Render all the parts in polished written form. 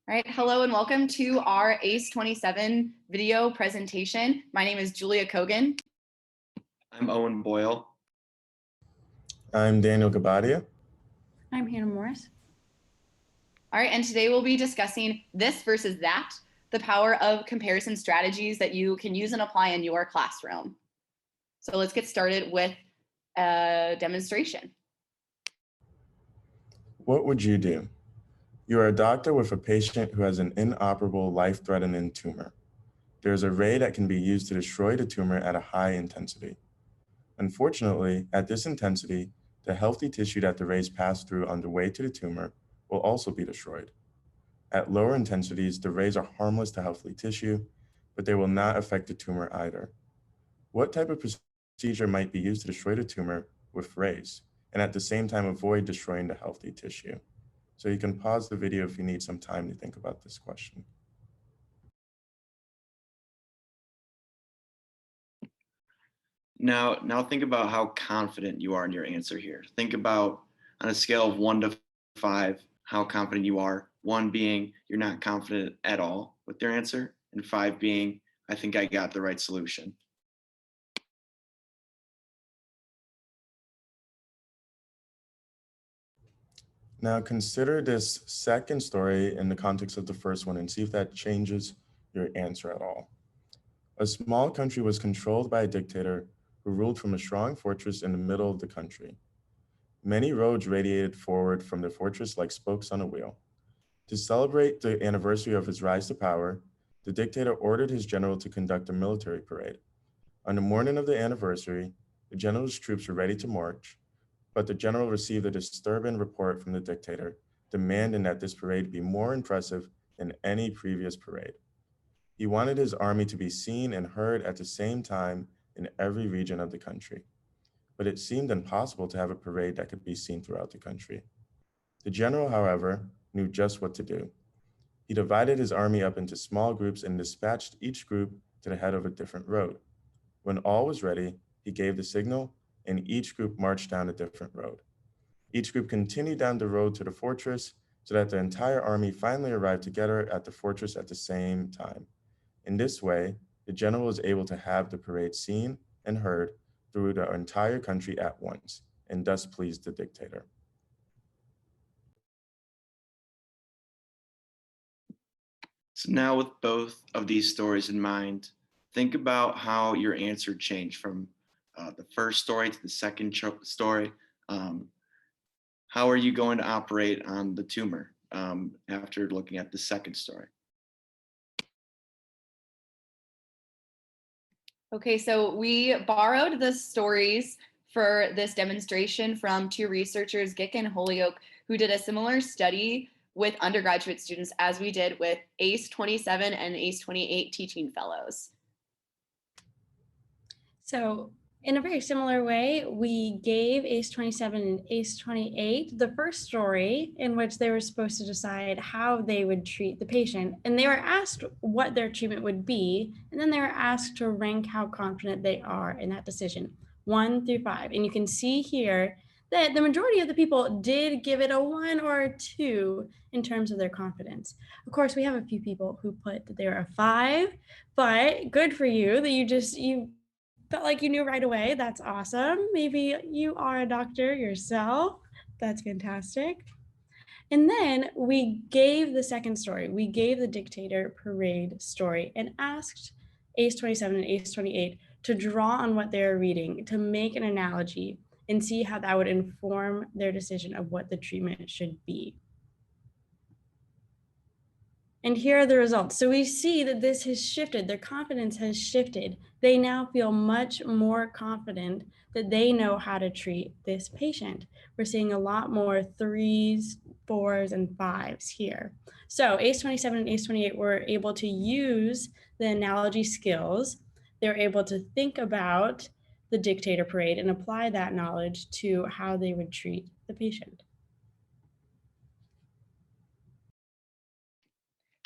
All right, hello and welcome to our ACE 27 video presentation. My name is Julia Cogan. I'm Owen Boyle. I'm Daniel Guobadia. I'm Hannah Morris. All right, and today we'll be discussing this versus that, the power of comparison strategies that you can use and apply in your classroom. So let's get started with a demonstration. What would you do? You are a doctor with a patient who has an inoperable, life-threatening tumor. There is a ray that can be used to destroy the tumor at a high intensity. Unfortunately, at this intensity, the healthy tissue that the rays pass through on the way to the tumor will also be destroyed. At lower intensities, the rays are harmless to healthy tissue, but they will not affect the tumor either. What type of procedure might be used to destroy the tumor with rays, and at the same time avoid destroying the healthy tissue? So you can pause the video if you need some time to think about this question. Now think about how confident you are in your answer here. Think about on a scale of 1 to 5, how confident you are. 1 being you're not confident at all with your answer, and 5 being I think I got the right solution. Now consider this second story in the context of the first one and see if that changes your answer at all. A small country was controlled by a dictator who ruled from a strong fortress in the middle of the country. Many roads radiated forward from the fortress like spokes on a wheel. To celebrate the anniversary of his rise to power, the dictator ordered his general to conduct a military parade. On the morning of the anniversary, the general's troops were ready to march, but the general received a disturbing report from the dictator, demanding that this parade be more impressive than any previous parade. He wanted his army to be seen and heard at the same time in every region of the country. But it seemed impossible to have a parade that could be seen throughout the country. The general, however, knew just what to do. He divided his army up into small groups and dispatched each group to the head of a different road. When all was ready, he gave the signal, and each group marched down a different road. Each group continued down the road to the fortress so that the entire army finally arrived together at the fortress at the same time. In this way, the general was able to have the parade seen and heard through the entire country at once, and thus pleased the dictator. So now with both of these stories in mind, think about how your answer changed from the first story to the second story. How are you going to operate on the tumor after looking at the second story? Okay, so we borrowed the stories for this demonstration from 2 researchers, Gick and Holyoke, who did a similar study with undergraduate students as we did with ACE 27 and ACE 28 teaching fellows. So in a very similar way, we gave ACE 27 and ACE 28 the first story in which they were supposed to decide how they would treat the patient. And they were asked what their treatment would be. And then they were asked to rank how confident they are in that decision, 1 through 5. And you can see here that the majority of the people did give it a 1 or a 2 in terms of their confidence. Of course, we have a few people who put that they were a 5, but good for you that you felt like you knew right away. That's awesome. Maybe you are a doctor yourself. That's fantastic. And then we gave the second story. We gave the dictator parade story and asked ACE 27 and ACE 28 to draw on what they're reading, to make an analogy and see how that would inform their decision of what the treatment should be. And here are the results. So we see that this has shifted. Their confidence has shifted. They now feel much more confident that they know how to treat this patient. We're seeing a lot more 3s, 4s, and 5s here. So ACE 27 and ACE 28 were able to use the analogy skills. They were able to think about the dictator parade and apply that knowledge to how they would treat the patient.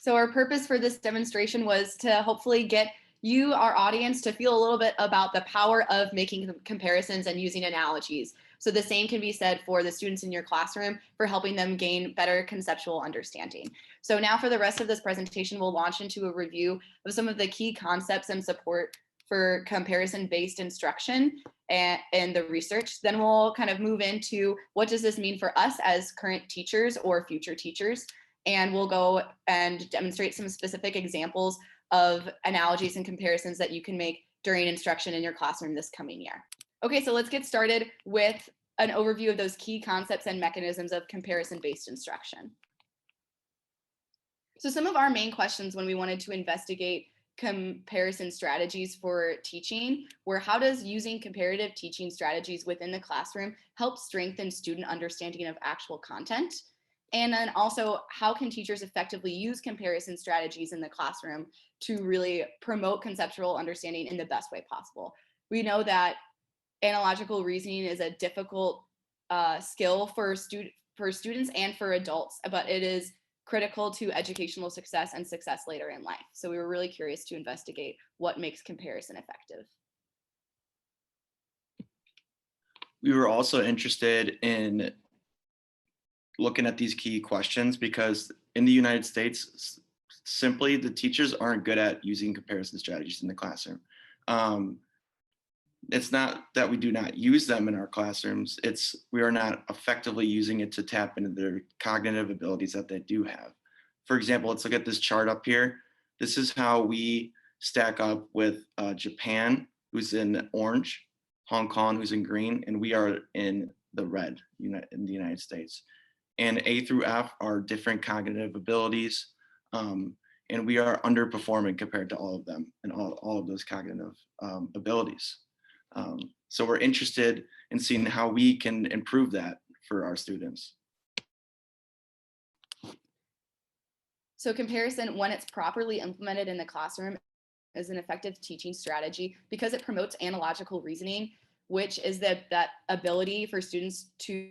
So our purpose for this demonstration was to hopefully get you, our audience, to feel a little bit about the power of making comparisons and using analogies. So the same can be said for the students in your classroom for helping them gain better conceptual understanding. So now for the rest of this presentation, we'll launch into a review of some of the key concepts and support for comparison-based instruction and the research. Then we'll kind of move into what does this mean for us as current teachers or future teachers. And we'll go and demonstrate some specific examples of analogies and comparisons that you can make during instruction in your classroom this coming year. Okay, so let's get started with an overview of those key concepts and mechanisms of comparison-based instruction. So some of our main questions when we wanted to investigate comparison strategies for teaching were, how does using comparative teaching strategies within the classroom help strengthen student understanding of actual content? And then also, how can teachers effectively use comparison strategies in the classroom to really promote conceptual understanding in the best way possible? We know that analogical reasoning is a difficult skill for students and for adults, but it is critical to educational success and success later in life. So we were really curious to investigate what makes comparison effective. We were also interested in looking at these key questions because in the United States, simply the teachers aren't good at using comparison strategies in the classroom. It's not that we do not use them in our classrooms, it's we are not effectively using it to tap into their cognitive abilities that they do have. For example, let's look at this chart up here. This is how we stack up with Japan, who's in orange, Hong Kong, who's in green, and we are in the red in the United States. And A through F are different cognitive abilities, and we are underperforming compared to all of them and all of those cognitive abilities. So we're interested in seeing how we can improve that for our students. So comparison, when it's properly implemented in the classroom, is an effective teaching strategy because it promotes analogical reasoning, which is that ability for students to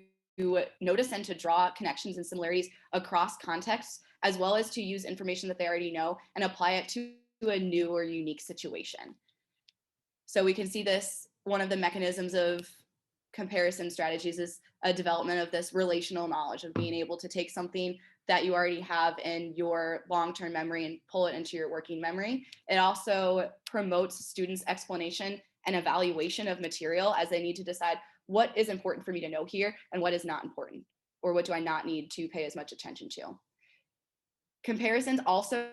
notice and to draw connections and similarities across contexts, as well as to use information that they already know and apply it to a new or unique situation. So we can see this, one of the mechanisms of comparison strategies is a development of this relational knowledge of being able to take something that you already have in your long-term memory and pull it into your working memory. It also promotes students' explanation and evaluation of material as they need to decide what is important for me to know here and what is not important, or what do I not need to pay as much attention to. Comparisons also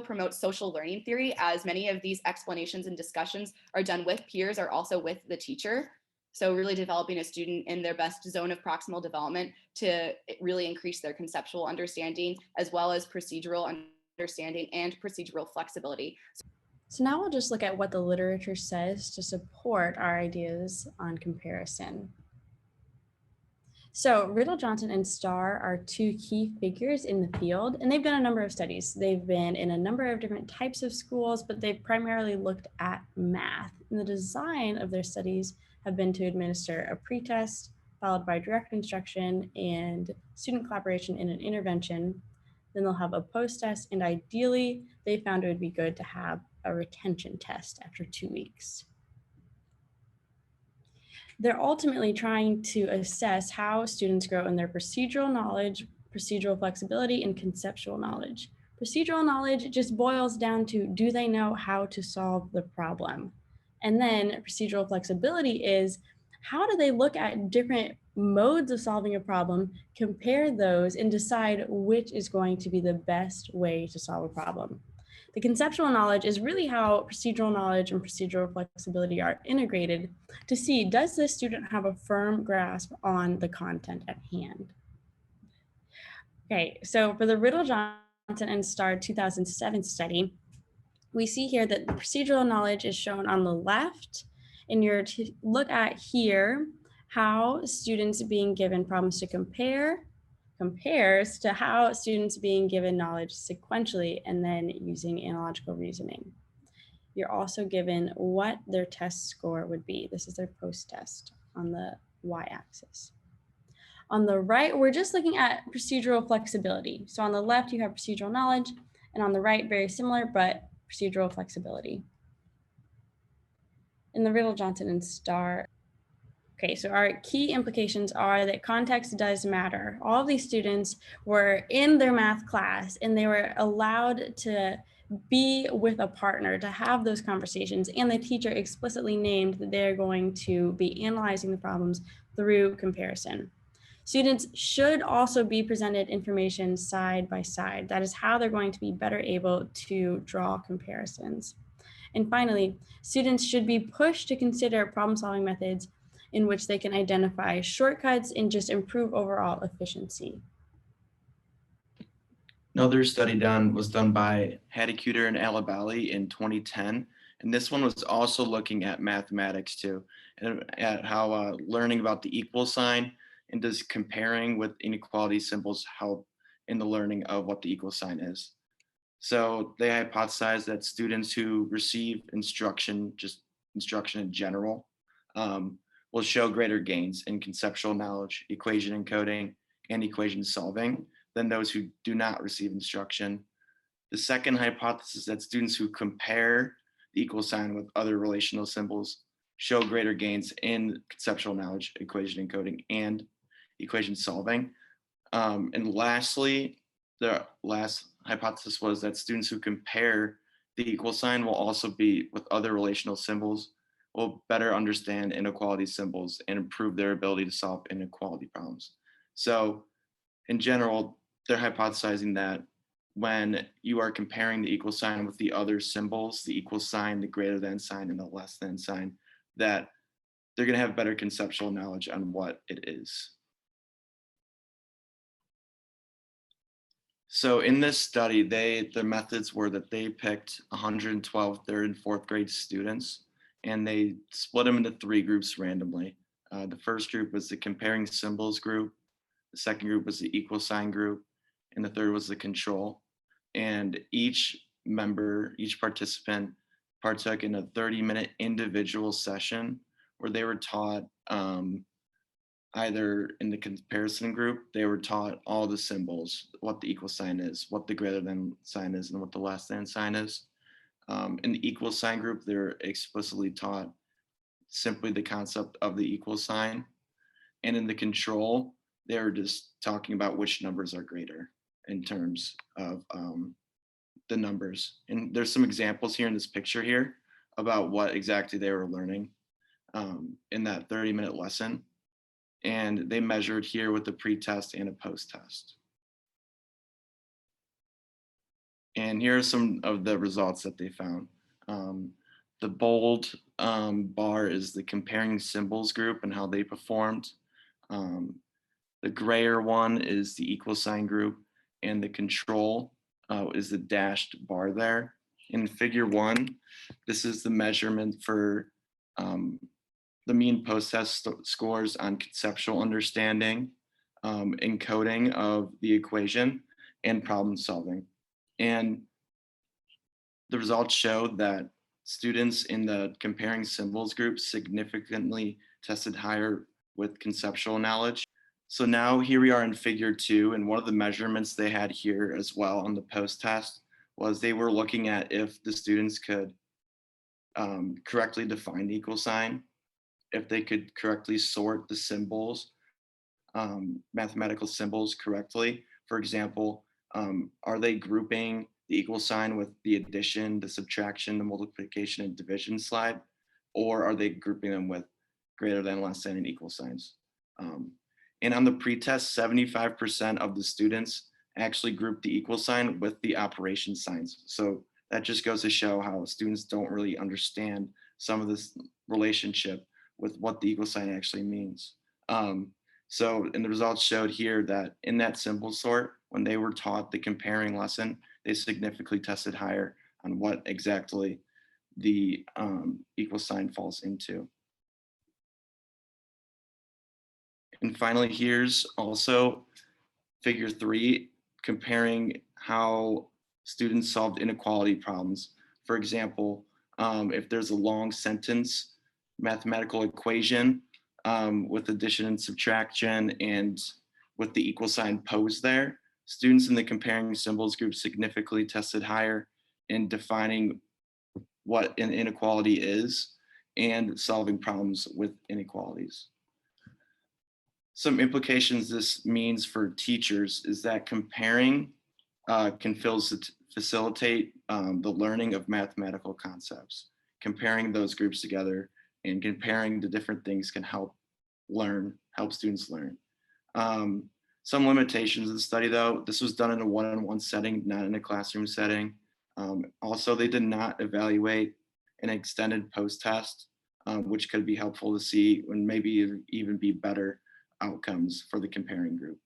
promote social learning theory, as many of these explanations and discussions are done with peers or also with the teacher. So really developing a student in their best zone of proximal development to really increase their conceptual understanding, as well as procedural understanding and procedural flexibility. So now we'll just look at what the literature says to support our ideas on comparison. So Riddle, Johnson, and Starr are two key figures in the field, and they've done a number of studies. They've been in a number of different types of schools, but they've primarily looked at math. And the design of their studies have been to administer a pretest, followed by direct instruction and student collaboration in an intervention. Then they'll have a post-test, and ideally, they found it would be good to have a retention test after 2 weeks. They're ultimately trying to assess how students grow in their procedural knowledge, procedural flexibility, and conceptual knowledge. Procedural knowledge just boils down to, do they know how to solve the problem? And then procedural flexibility is, how do they look at different modes of solving a problem, compare those, and decide which is going to be the best way to solve a problem? The conceptual knowledge is really how procedural knowledge and procedural flexibility are integrated to see, does this student have a firm grasp on the content at hand? Okay, so for the Riddle, Johnson, and Starr 2007 study, we see here that the procedural knowledge is shown on the left, and you're to look at here how students being given problems to compare compares to how students being given knowledge sequentially and then using analogical reasoning. You're also given what their test score would be. This is their post-test on the y-axis. On the right, we're just looking at procedural flexibility. So on the left, you have procedural knowledge, and on the right, very similar, but procedural flexibility. In the Riddle, Johnson, and Starr Okay, so our key implications are that context does matter. All of these students were in their math class and they were allowed to be with a partner to have those conversations, and the teacher explicitly named that they're going to be analyzing the problems through comparison. Students should also be presented information side by side. That is how they're going to be better able to draw comparisons. And finally, students should be pushed to consider problem-solving methods in which they can identify shortcuts and just improve overall efficiency. Another study was done by Hadikuter and Alabali in 2010. And this one was also looking at mathematics too, and at how learning about the equal sign and does comparing with inequality symbols help in the learning of what the equal sign is. So they hypothesized that students who receive instruction, just instruction in general, will show greater gains in conceptual knowledge, equation encoding, and equation solving than those who do not receive instruction. The second hypothesis is that students who compare the equal sign with other relational symbols show greater gains in conceptual knowledge, equation encoding, and equation solving. And lastly, the last hypothesis was that students who compare the equal sign will also be with other relational symbols will better understand inequality symbols and improve their ability to solve inequality problems. So in general, they're hypothesizing that when you are comparing the equal sign with the other symbols, the equal sign, the greater than sign, and the less than sign, that they're going to have better conceptual knowledge on what it is. So in this study, their methods were that they picked 112 third and fourth grade students, and they split them into 3 groups randomly. The first group was the comparing symbols group, the second group was the equal sign group, and the third was the control. And each participant partook in a 30-minute individual session where they were taught either in the comparison group, they were taught all the symbols, what the equal sign is, what the greater than sign is, and what the less than sign is. In the equal sign group, they're explicitly taught simply the concept of the equal sign. And in the control, they're just talking about which numbers are greater in terms of the numbers. And there's some examples here in this picture here about what exactly they were learning in that 30-minute lesson. And they measured here with a pre-test and a post-test. And here are some of the results that they found. The bold bar is the comparing symbols group and how they performed. The grayer one is the equal sign group, and the control is the dashed bar there. In figure 1, this is the measurement for the mean post-test scores on conceptual understanding, encoding of the equation, and problem solving. And the results showed that students in the comparing symbols group significantly tested higher with conceptual knowledge. So now here we are in figure 2, and one of the measurements they had here as well on the post-test was they were looking at if the students could correctly define the equal sign, if they could correctly sort the symbols, mathematical symbols correctly. For example, are they grouping the equal sign with the addition, the subtraction, the multiplication, and division slide? Or are they grouping them with greater than, less than, and equal signs? And on the pretest, 75% of the students actually grouped the equal sign with the operation signs. So that just goes to show how students don't really understand some of this relationship with what the equal sign actually means. And the results showed here that in that symbol sort, when they were taught the comparing lesson, they significantly tested higher on what exactly the equal sign falls into. And finally, here's also figure 3, comparing how students solved inequality problems. For example, if there's a long sentence mathematical equation with addition and subtraction and with the equal sign posed there, students in the comparing symbols group significantly tested higher in defining what an inequality is and solving problems with inequalities. Some implications this means for teachers is that comparing can facilitate the learning of mathematical concepts. Comparing those groups together and comparing the different things can help students learn. Some limitations of the study though, this was done in a one-on-one setting, not in a classroom setting. Also, they did not evaluate an extended post-test, which could be helpful to see and maybe even be better outcomes for the comparing group.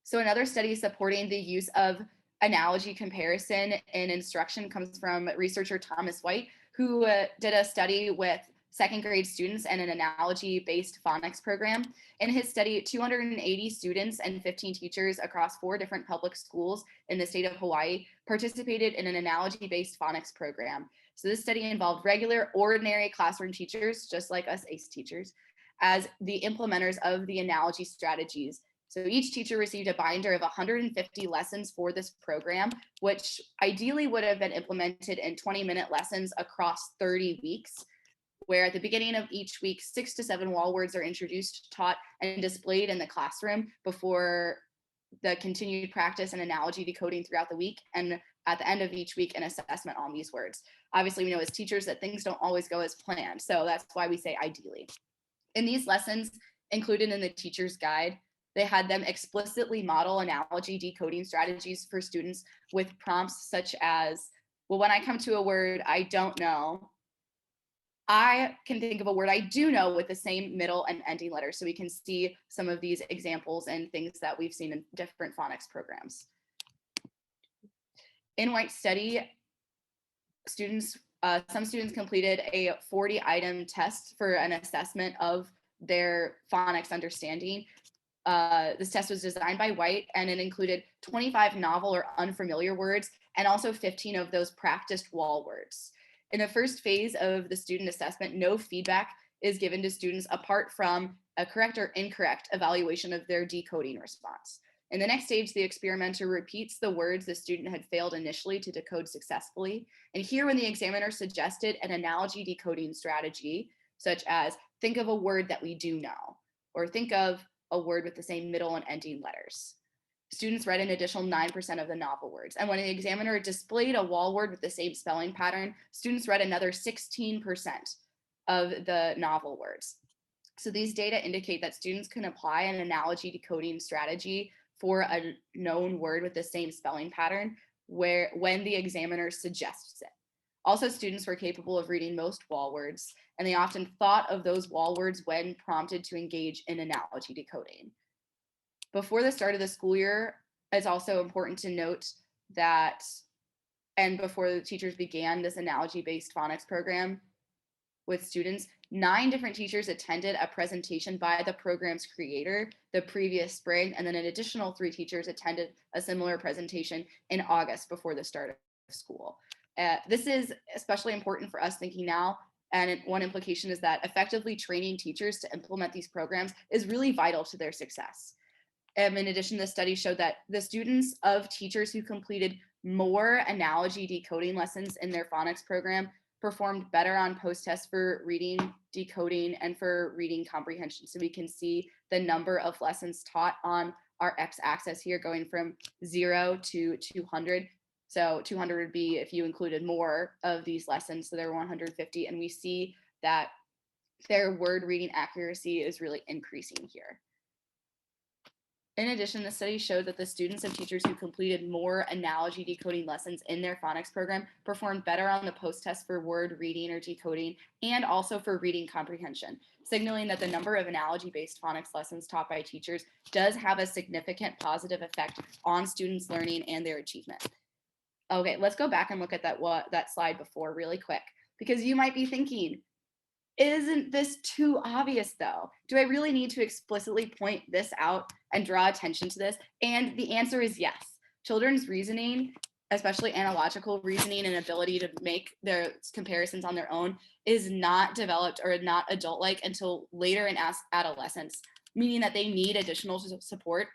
So another study supporting the use of analogy comparison in instruction comes from researcher Thomas White, who did a study with second grade students and an analogy-based phonics program. In his study, 280 students and 15 teachers across 4 different public schools in the state of Hawaii participated in an analogy-based phonics program. So this study involved regular, ordinary classroom teachers, just like us ACE teachers, as the implementers of the analogy strategies. So each teacher received a binder of 150 lessons for this program, which ideally would have been implemented in 20-minute lessons across 30 weeks, where at the beginning of each week, 6 to 7 wall words are introduced, taught, and displayed in the classroom before the continued practice and analogy decoding throughout the week. And at the end of each week, an assessment on these words. Obviously, we know as teachers that things don't always go as planned. So that's why we say ideally. In these lessons included in the teacher's guide, they had them explicitly model analogy decoding strategies for students with prompts such as, well, when I come to a word I don't know, I can think of a word I do know with the same middle and ending letter. So we can see some of these examples and things that we've seen in different phonics programs. In White's study, some students completed a 40-item test for an assessment of their phonics understanding. This test was designed by White, and it included 25 novel or unfamiliar words, and also 15 of those practiced wall words. In the first phase of the student assessment, no feedback is given to students apart from a correct or incorrect evaluation of their decoding response. In the next stage, the experimenter repeats the words the student had failed initially to decode successfully. And here, when the examiner suggested an analogy decoding strategy, such as think of a word that we do know, or think of a word with the same middle and ending letters, students read an additional 9% of the novel words. And when the examiner displayed a wall word with the same spelling pattern, students read another 16% of the novel words. So these data indicate that students can apply an analogy decoding strategy for a known word with the same spelling pattern when the examiner suggests it. Also, students were capable of reading most wall words, and they often thought of those wall words when prompted to engage in analogy decoding. Before the start of the school year, it's also important to note that, and before the teachers began this analogy-based phonics program with students, 9 different teachers attended a presentation by the program's creator the previous spring, and then an additional 3 teachers attended a similar presentation in August before the start of school. This is especially important for us thinking now, and one implication is that effectively training teachers to implement these programs is really vital to their success. In addition, the study showed that the students of teachers who completed more analogy decoding lessons in their phonics program performed better on post-tests for reading, decoding, and for reading comprehension. So we can see the number of lessons taught on our x-axis here going from 0 to 200. So 200 would be if you included more of these lessons, so there were 150, and we see that their word reading accuracy is really increasing here. In addition, the study showed that the students and teachers who completed more analogy decoding lessons in their phonics program performed better on the post-test for word reading or decoding, and also for reading comprehension, signaling that the number of analogy-based phonics lessons taught by teachers does have a significant positive effect on students' learning and their achievement. Okay, let's go back and look at that slide before really quick, because you might be thinking, isn't this too obvious though? Do I really need to explicitly point this out and draw attention to this? And the answer is yes. Children's reasoning, especially analogical reasoning and ability to make their comparisons on their own, is not developed or not adult-like until later in adolescence, meaning that they need additional support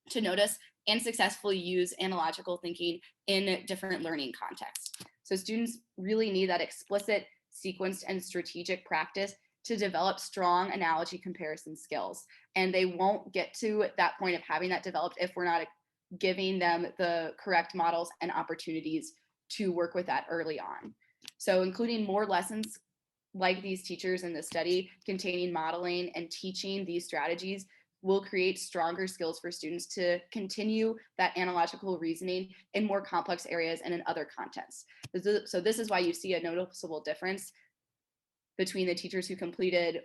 to notice and successfully use analogical thinking in different learning contexts. So students really need that explicit, sequenced, and strategic practice to develop strong analogy comparison skills. And they won't get to that point of having that developed if we're not giving them the correct models and opportunities to work with that early on. So including more lessons like these teachers in the study containing modeling and teaching these strategies will create stronger skills for students to continue that analogical reasoning in more complex areas and in other contexts. So this is why you see a noticeable difference between the teachers who completed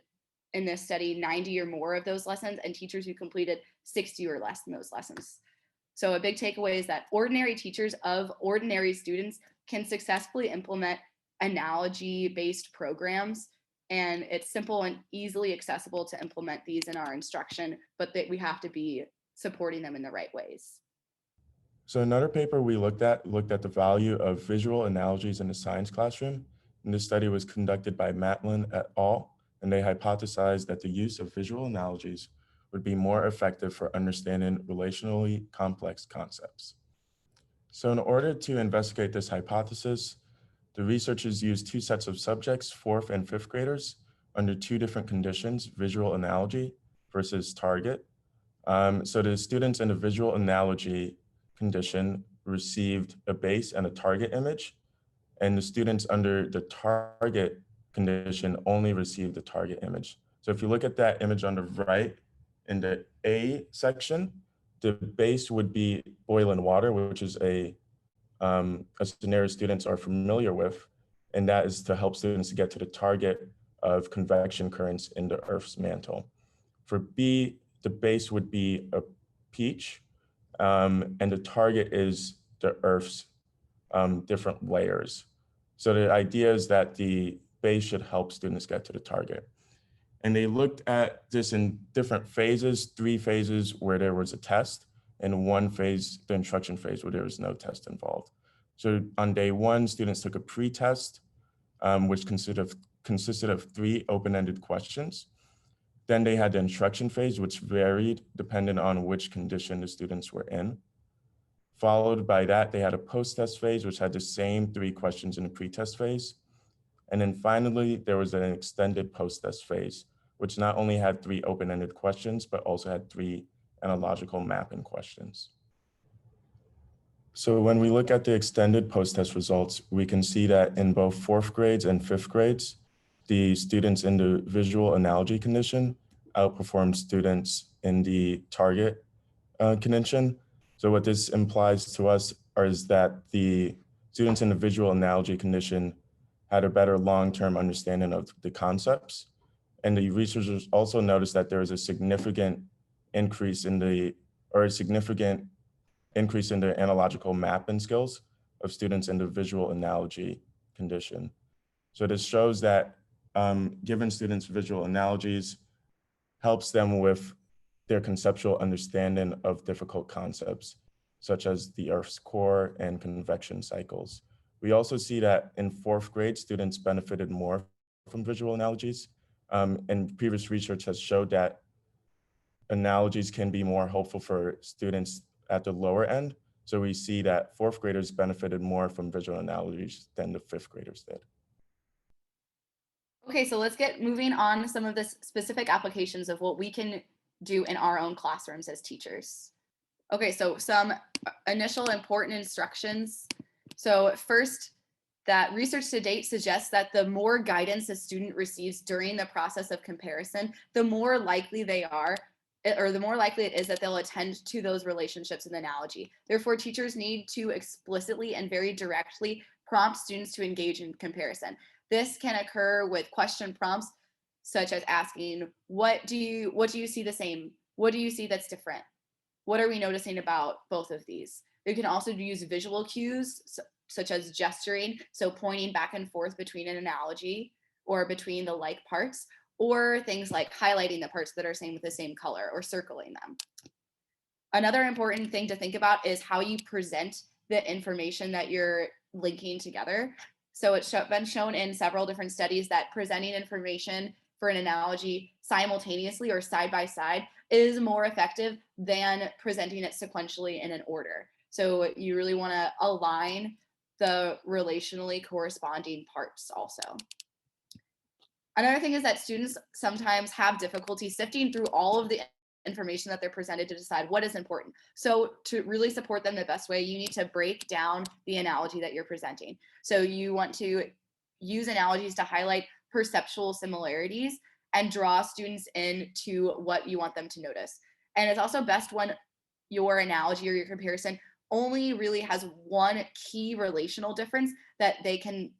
in this study 90 or more of those lessons and teachers who completed 60 or less in those lessons. So a big takeaway is that ordinary teachers of ordinary students can successfully implement analogy-based programs, and it's simple and easily accessible to implement these in our instruction, but that we have to be supporting them in the right ways. So another paper we looked at the value of visual analogies in the science classroom. And this study was conducted by Matlin et al. And they hypothesized that the use of visual analogies would be more effective for understanding relationally complex concepts. So in order to investigate this hypothesis, the researchers used two sets of subjects, 4th and 5th graders, under two different conditions, visual analogy versus target. So the students in the visual analogy condition received a base and a target image, and the students under the target condition only received the target image. So if you look at that image on the right in the A section, the base would be oil and water, which is a scenario students are familiar with, and that is to help students to get to the target of convection currents in the Earth's mantle. For B, the base would be a peach, and the target is the Earth's different layers. So the idea is that the base should help students get to the target. And they looked at this in different phases, 3 phases where there was a test, and 1 phase, the instruction phase, where there was no test involved. So on day 1, students took a pre-test, which consisted of 3 open-ended questions. Then they had the instruction phase, which varied depending on which condition the students were in. Followed by that, they had a post-test phase, which had the same 3 questions in the pre-test phase. And then finally, there was an extended post-test phase, which not only had 3 open-ended questions, but also had 3 analogical mapping questions. So when we look at the extended post-test results, we can see that in both 4th grades and 5th grades, the students in the visual analogy condition outperformed students in the target condition. So what this implies to us is that the students in the visual analogy condition had a better long-term understanding of the concepts. And the researchers also noticed that there was a significant increase in the analogical mapping skills of students in the visual analogy condition. So this shows that giving students visual analogies helps them with their conceptual understanding of difficult concepts, such as the Earth's core and convection cycles. We also see that in 4th grade, students benefited more from visual analogies. And previous research has showed that analogies can be more helpful for students at the lower end. So we see that 4th graders benefited more from visual analogies than the 5th graders did. Okay, so let's get moving on to some of the specific applications of what we can do in our own classrooms as teachers. Okay, so some initial important instructions. So first, that research to date suggests that the more guidance a student receives during the process of comparison, the more likely they are, or the more likely it is that they'll attend to those relationships in the analogy. Therefore, teachers need to explicitly and very directly prompt students to engage in comparison. This can occur with question prompts, such as asking, what do you see the same? What do you see that's different? What are we noticing about both of these? You can also use visual cues, such as gesturing, so pointing back and forth between an analogy or between the like parts, or things like highlighting the parts that are same with the same color or circling them. Another important thing to think about is how you present the information that you're linking together. So it's been shown in several different studies that presenting information for an analogy simultaneously or side by side is more effective than presenting it sequentially in an order. So you really want to align the relationally corresponding parts also. Another thing is that students sometimes have difficulty sifting through all of the information that they're presented to decide what is important. So to really support them the best way, you need to break down the analogy that you're presenting. So you want to use analogies to highlight perceptual similarities and draw students into what you want them to notice. And it's also best when your analogy or your comparison only really has one key relational difference that they can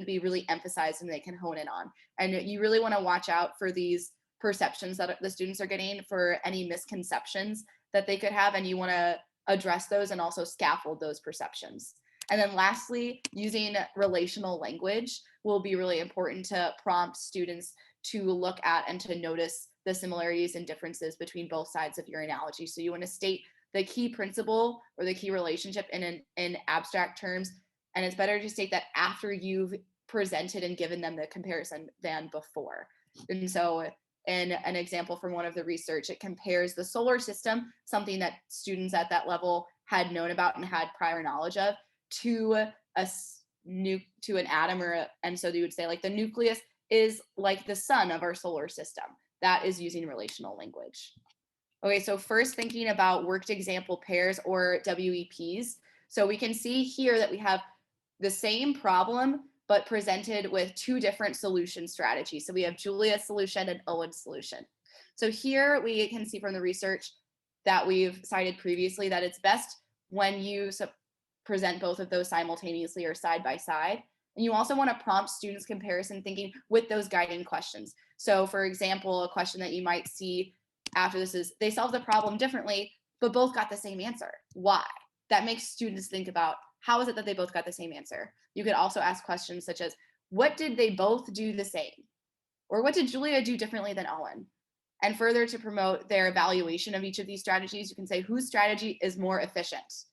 be really emphasized and they can hone in on. And you really want to watch out for these perceptions that the students are getting, for any misconceptions that they could have, and you want to address those and also scaffold those perceptions. And then lastly, using relational language will be really important to prompt students to look at and to notice the similarities and differences between both sides of your analogy. So you want to state the key principle or the key relationship in abstract terms, and it's better to state that after you've presented and given them the comparison than before. And so in an example from one of the research, it compares the solar system, something that students at that level had known about and had prior knowledge of, to an atom, and so you would say like the nucleus is like the sun of our solar system. That is using relational language. Okay, so first thinking about worked example pairs, or WEPs. So we can see here that we have the same problem, but presented with two different solution strategies. So we have Julia's solution and Owen's solution. So here we can see from the research that we've cited previously that it's best when you present both of those simultaneously or side by side. And you also want to prompt students comparison thinking with those guiding questions. So for example, a question that you might see after this is, they solved the problem differently, but both got the same answer. Why? That makes students think about, how is it that they both got the same answer? You could also ask questions such as, what did they both do the same? Or what did Julia do differently than Owen? And further, to promote their evaluation of each of these strategies, you can say, whose strategy is more efficient?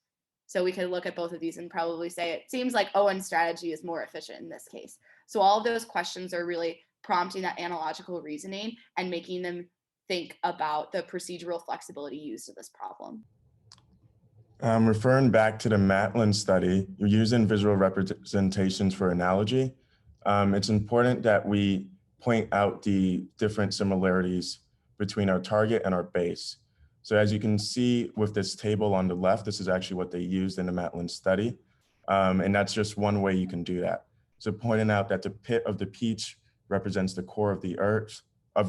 So we could look at both of these and probably say, it seems like Owen's strategy is more efficient in this case. So all of those questions are really prompting that analogical reasoning and making them think about the procedural flexibility used in this problem. Referring back to the Matlin study, you're using visual representations for analogy. It's important that we point out the different similarities between our target and our base. So as you can see with this table on the left, this is actually what they used in the Matlin study. And that's just one way you can do that. So pointing out that the pit of the peach represents the core of the earth, or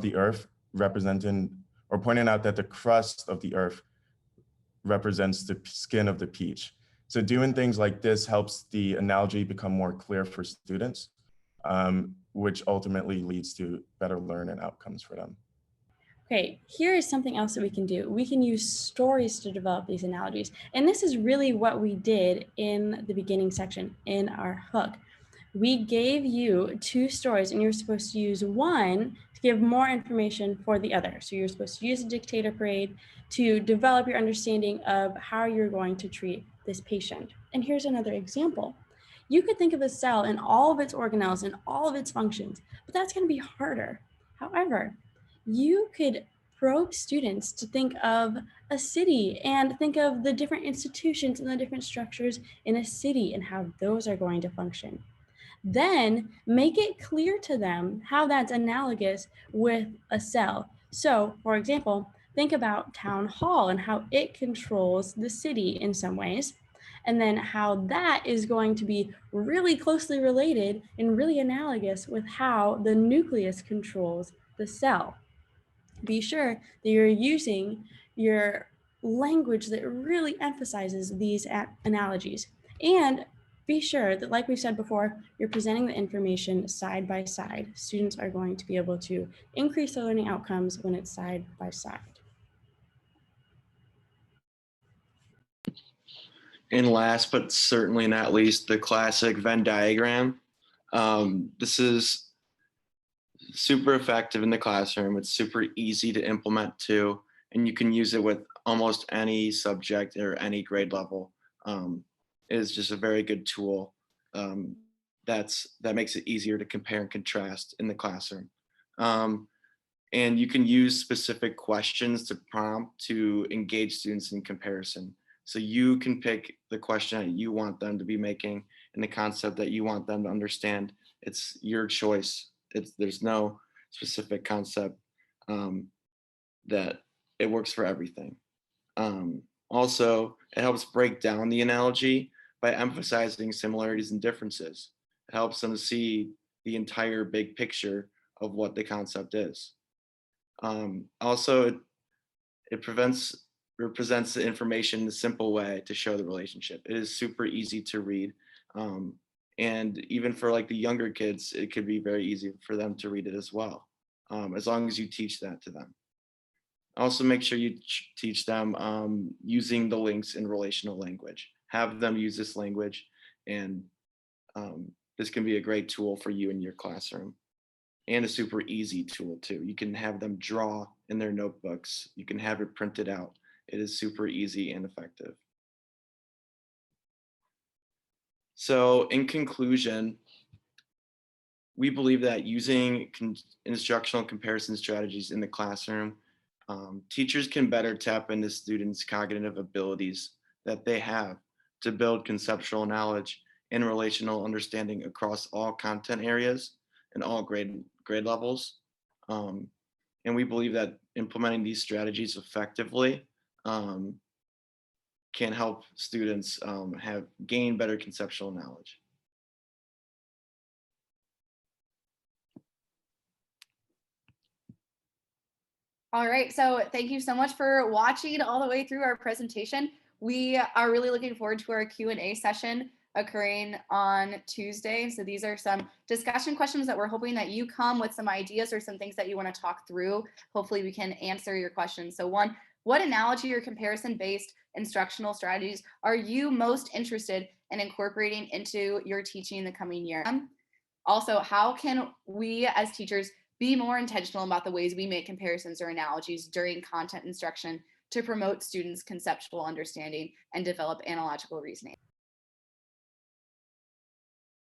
pointing out that the crust of the earth represents the skin of the peach. So doing things like this helps the analogy become more clear for students, which ultimately leads to better learning outcomes for them. Okay, here is something else that we can do. We can use stories to develop these analogies. And this is really what we did in the beginning section in our hook. We gave you two stories and you're supposed to use one to give more information for the other. So you're supposed to use a dictator parade to develop your understanding of how you're going to treat this patient. And here's another example. You could think of a cell and all of its organelles and all of its functions, but that's going to be harder. However, you could probe students to think of a city and think of the different institutions and the different structures in a city and how those are going to function. Then make it clear to them how that's analogous with a cell. So, for example, think about town hall and how it controls the city in some ways, and then how that is going to be really closely related and really analogous with how the nucleus controls the cell. Be sure that you're using your language that really emphasizes these analogies. And be sure that, like we've said before, you're presenting the information side by side. Students are going to be able to increase their learning outcomes when it's side by side. And last but certainly not least, the classic Venn diagram. This is super effective in the classroom. It's super easy to implement too, and you can use it with almost any subject or any grade level. It is just a very good tool that makes it easier to compare and contrast in the classroom. And you can use specific questions to prompt to engage students in comparison. So you can pick the question that you want them to be making and the concept that you want them to understand. It's your choice There's no specific concept that it works for everything. Also, it helps break down the analogy by emphasizing similarities and differences. It helps them see the entire big picture of what the concept is. Also, it represents the information in a simple way to show the relationship. It is super easy to read. And even for like the younger kids, it could be very easy for them to read it as well, as long as you teach that to them. Also, make sure you teach them using the links in relational language. Have them use this language, and this can be a great tool for you in your classroom, and a super easy tool too. You can have them draw in their notebooks. You can have it printed out. It is super easy and effective. So in conclusion, we believe that using instructional comparison strategies in the classroom, teachers can better tap into students' cognitive abilities that they have to build conceptual knowledge and relational understanding across all content areas and all grade levels. And we believe that implementing these strategies effectively can help students gain better conceptual knowledge. All right, so thank you so much for watching all the way through our presentation. We are really looking forward to our Q&A session occurring on Tuesday. So these are some discussion questions that we're hoping that you come with some ideas or some things that you want to talk through. Hopefully we can answer your questions. So one, what analogy or comparison-based instructional strategies are you most interested in incorporating into your teaching in the coming year? Also, how can we as teachers be more intentional about the ways we make comparisons or analogies during content instruction to promote students' conceptual understanding and develop analogical reasoning?